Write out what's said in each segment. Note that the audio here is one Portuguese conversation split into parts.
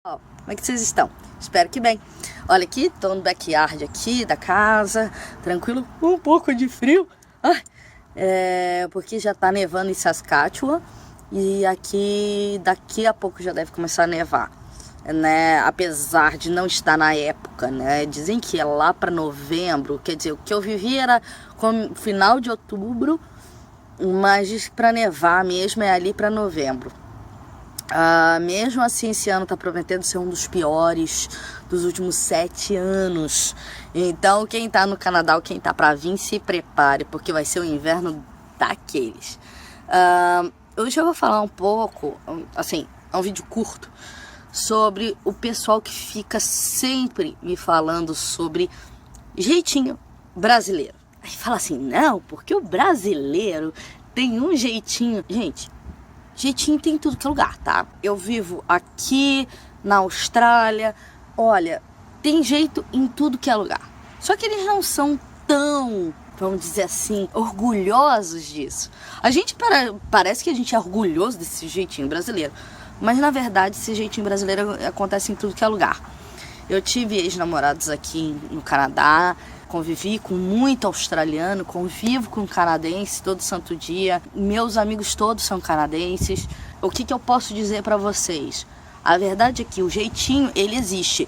Como é que vocês estão? Espero que bem. Olha aqui, tô no backyard aqui da casa, tranquilo, um pouco de frio, porque já tá nevando em Saskatchewan e aqui daqui a pouco já deve começar a nevar, né? Apesar de não estar na época, né? Dizem que é lá para novembro, quer dizer, o que eu vivi era final de outubro, mas para nevar mesmo é ali para novembro. Mesmo assim, esse ano tá prometendo ser um dos piores dos últimos 7 anos. Então, quem tá no Canadá ou quem tá pra vir, se prepare, porque vai ser um inverno daqueles. Hoje eu vou falar um pouco, assim, é um vídeo curto, sobre o pessoal que fica sempre me falando sobre jeitinho brasileiro. Aí fala assim, não, porque o brasileiro tem um jeitinho. Gente, jeitinho tem em tudo que é lugar, tá? Eu vivo aqui na Austrália. Olha, tem jeito em tudo que é lugar. Só que eles não são tão, vamos dizer assim, orgulhosos disso. A gente parece que a gente é orgulhoso desse jeitinho brasileiro. Mas na verdade esse jeitinho brasileiro acontece em tudo que é lugar. Eu tive ex-namorados aqui no Canadá. Convivi com muito australiano, convivo com canadense todo santo dia. Meus amigos todos são canadenses. O que eu posso dizer para vocês? A verdade é que o jeitinho, ele existe.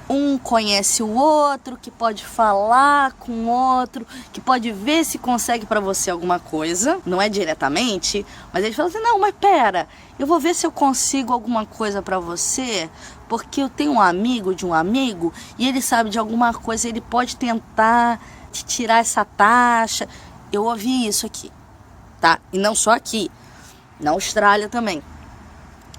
Um conhece o outro, que pode falar com o outro, que pode ver se consegue para você alguma coisa. Não é diretamente, mas eles falam assim, não, mas pera, eu vou ver se eu consigo alguma coisa para você, porque eu tenho um amigo de um amigo e ele sabe de alguma coisa, ele pode tentar te tirar essa taxa. Eu ouvi isso aqui, tá? E não só aqui, na Austrália também.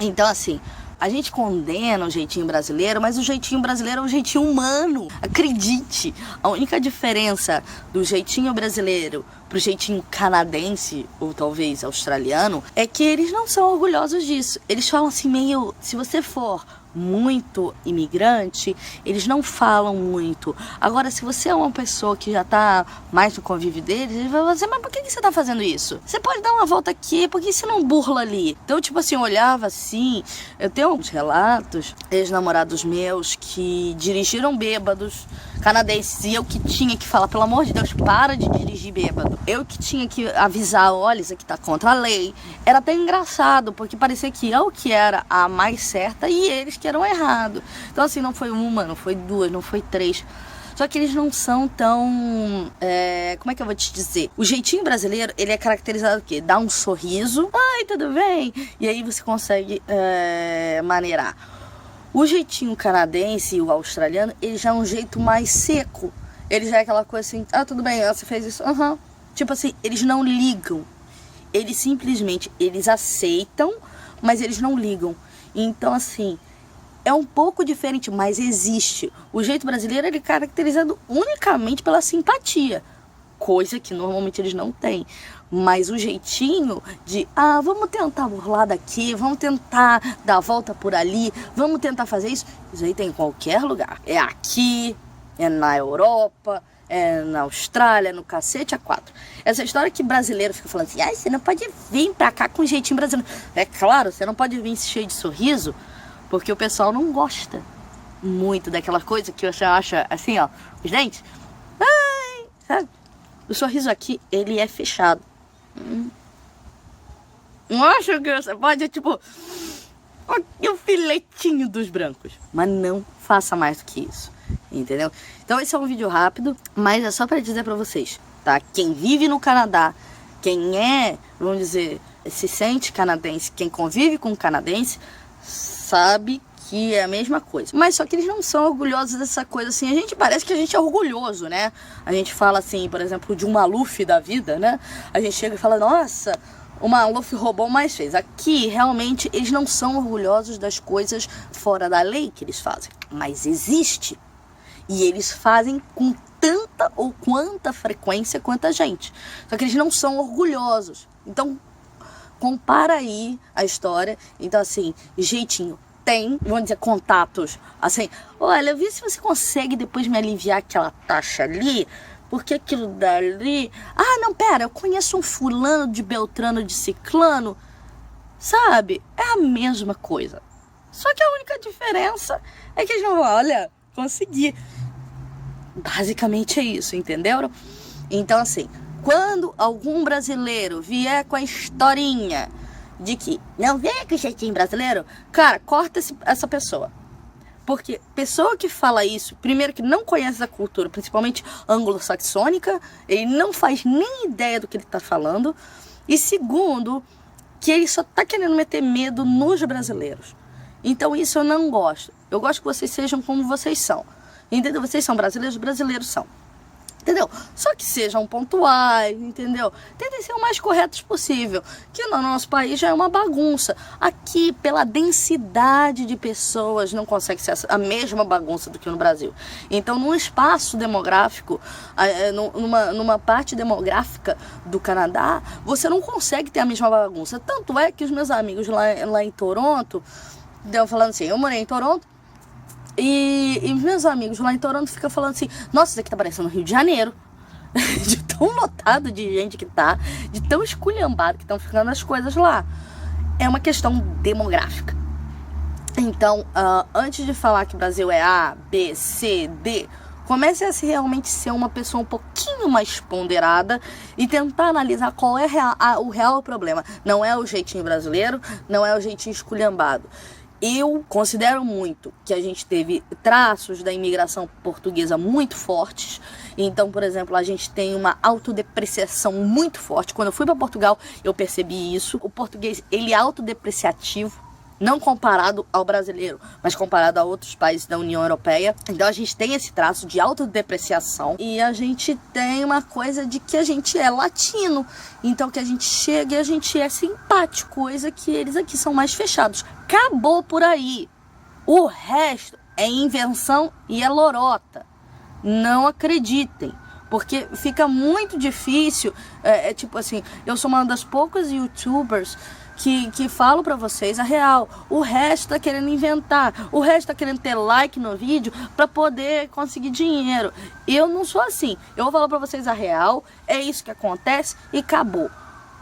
Então, assim, a gente condena o jeitinho brasileiro, mas o jeitinho brasileiro é um jeitinho humano. Acredite, a única diferença do jeitinho brasileiro pro jeitinho canadense, ou talvez australiano, é que eles não são orgulhosos disso. Eles falam assim meio, se você for muito imigrante, eles não falam muito. Agora, se você é uma pessoa que já tá mais no convívio deles, eles vão dizer, mas por que você tá fazendo isso? Você pode dar uma volta aqui, por que você não burla ali? Então, tipo assim, eu olhava assim, eu tenho uns relatos, ex-namorados meus que dirigiram bêbados, canadenses, e eu que tinha que falar, pelo amor de Deus, para de dirigir bêbado. Eu que tinha que avisar, olha, isso aqui tá contra a lei. Era até engraçado, porque parecia que eu que era a mais certa e eles que eram errados. Então assim, não foi uma, não foi duas, não foi 3. Só que eles não são tão... como é que eu vou te dizer? O jeitinho brasileiro, ele é caracterizado o quê? Dá um sorriso. Ai, tudo bem? E aí você consegue maneirar. O jeitinho canadense e o australiano, ele já é um jeito mais seco. Ele já é aquela coisa assim, tudo bem, você fez isso? Tipo assim, eles não ligam. Eles simplesmente, eles aceitam, mas eles não ligam. Então assim, é um pouco diferente, mas existe. O jeito brasileiro, ele é caracterizado unicamente pela simpatia. Coisa que normalmente eles não têm. Mas o jeitinho de, vamos tentar burlar daqui, vamos tentar dar a volta por ali, vamos tentar fazer isso. Isso aí tem em qualquer lugar. É aqui, é na Europa, é na Austrália, no cacete A4. Essa história que brasileiro fica falando assim, você não pode vir pra cá com jeitinho brasileiro. É claro, você não pode vir cheio de sorriso, porque o pessoal não gosta muito daquela coisa que você acha assim, ó, os dentes. Sabe? O sorriso aqui, ele é fechado. Não acho que você pode, tipo, o filetinho dos brancos. Mas não faça mais do que isso, entendeu? Então esse é um vídeo rápido, mas é só pra dizer pra vocês, tá? Quem vive no Canadá, quem vamos dizer, se sente canadense, quem convive com canadense, sabe que é a mesma coisa. Mas só que eles não são orgulhosos dessa coisa assim. A gente parece que a gente é orgulhoso, né? A gente fala assim, por exemplo, de um Maluf da vida, né? A gente chega e fala, nossa, o Maluf roubou, mas fez. Aqui, realmente, eles não são orgulhosos das coisas fora da lei que eles fazem. Mas existe. E eles fazem com tanta ou quanta frequência quanto a gente. Só que eles não são orgulhosos. Então, compara aí a história. Então, assim, jeitinho. Tem, vamos dizer, contatos, assim, olha, vê se você consegue depois me aliviar aquela taxa ali, porque aquilo dali, não, pera, eu conheço um fulano de Beltrano de Ciclano, sabe, é a mesma coisa, só que a única diferença é que eles vão falar, olha, consegui. Basicamente é isso, entenderam? Então, assim, quando algum brasileiro vier com a historinha de que não vem com jeitinho brasileiro, cara, corta essa pessoa. Porque pessoa que fala isso, primeiro que não conhece a cultura, principalmente anglo-saxônica, ele não faz nem ideia do que ele está falando. E segundo, que ele só está querendo meter medo nos brasileiros. Então isso eu não gosto. Eu gosto que vocês sejam como vocês são. Entendeu? Vocês são brasileiros, os brasileiros são. Entendeu? Só que sejam pontuais, entendeu? Tentem ser o mais corretos possível. Que no nosso país já é uma bagunça. Aqui, pela densidade de pessoas, não consegue ser a mesma bagunça do que no Brasil. Então, num espaço demográfico, numa parte demográfica do Canadá, você não consegue ter a mesma bagunça. Tanto é que os meus amigos lá em Toronto, estão falando assim, eu morei em Toronto, e meus amigos lá em Toronto ficam falando assim, nossa, isso aqui tá parecendo Rio de Janeiro. De tão lotado de gente que tá, de tão esculhambado que estão ficando as coisas lá. É uma questão demográfica. Então, antes de falar que o Brasil é A, B, C, D, comece a realmente ser uma pessoa um pouquinho mais ponderada e tentar analisar qual é o real problema. Não é o jeitinho brasileiro, não é o jeitinho esculhambado. Eu considero muito que a gente teve traços da imigração portuguesa muito fortes. Então, por exemplo, a gente tem uma autodepreciação muito forte. Quando eu fui para Portugal, eu percebi isso. O português, ele é autodepreciativo, não comparado ao brasileiro, mas comparado a outros países da União Europeia. Então, a gente tem esse traço de autodepreciação. E a gente tem uma coisa de que a gente é latino. Então, que a gente chega e a gente é simpático, coisa que eles aqui são mais fechados. Acabou por aí. O resto é invenção e é lorota. Não acreditem, porque fica muito difícil. Tipo assim, eu sou uma das poucas youtubers que falo pra vocês a real. O resto tá querendo inventar, o resto tá querendo ter like no vídeo pra poder conseguir dinheiro. Eu não sou assim. Eu vou falar pra vocês a real, é isso que acontece e acabou.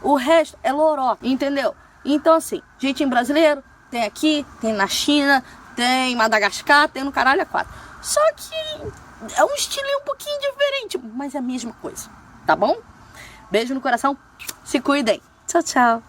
O resto é lorota, entendeu? Então assim, jeitinho brasileiro tem aqui, tem na China, tem em Madagascar, tem no caralho a 4. Só que é um estilo um pouquinho diferente, mas é a mesma coisa, tá bom? Beijo no coração, se cuidem. Tchau, tchau.